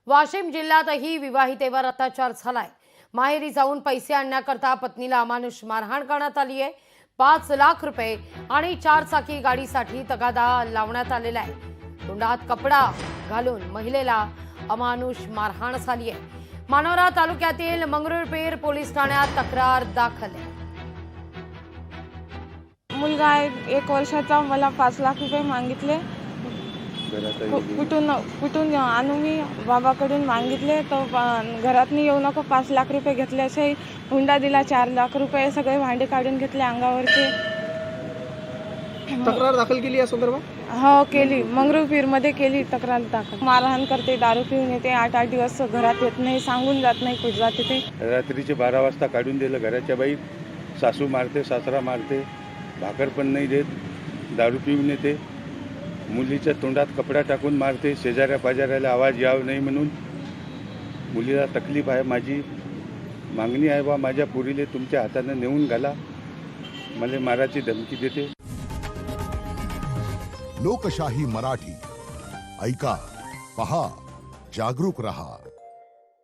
वाशिम जिल्ह्यातही विवाहितेवर अत्याचार झालाय। माहेरी जाऊन पैसे आणण्याकरता पत्नीला अमानुष मारहाण करण्यात आली आहे। 5 लाख रुपये आणि 4 चाकी गाडीसाठी तगादा लावण्यात आलेला आहे। तोंडात कपडा घालून महिलेला अमानुष मारहाण झाली आहे। मानोरा तालुक्यातील मंगरुळपीर पोलीस ठाण्यात तक्रार दाखल आहे। मुलगा आहे 1 वर्षाचा, मला 5 लाख रुपये मागितले। कुठून आणू मी बाबाकडून मागितले, तर घरात येऊ नको, 5 लाख रुपये घेतले असे हुंडा दिला। 4 लाख रुपये सगळे भांडे काढून घेतले अंगावरचे। तक्रार दाखल केली या संदर्भात? हो केली, मंगरुळपीरमध्ये केली तक्रार दाखल। मारहाण करते, दारू पिऊन येते, 8-8 दिवस घरात येत नाही, सांगून जात नाही कुठं जाते ते। रात्रीचे 12 वाजता काढून दिलं घराच्या बाहेर। सासू मारते, सासरा मारते, भाकर पण नाही देत, दारू पिऊन येते, मुलीच्या तोंडात कपडा टाकून मारते। शेजाऱ्या पाजाऱ्याला आवाज यावं नाही म्हणून मुलीला तकलीफ आहे। माझी मागणी आहे बा, माझ्या पुरीले तुमच्या हाताने नेऊन घाला, मला मारायची धमकी देते। लोकशाही मराठी ऐका, पहा, जागरूक रहा।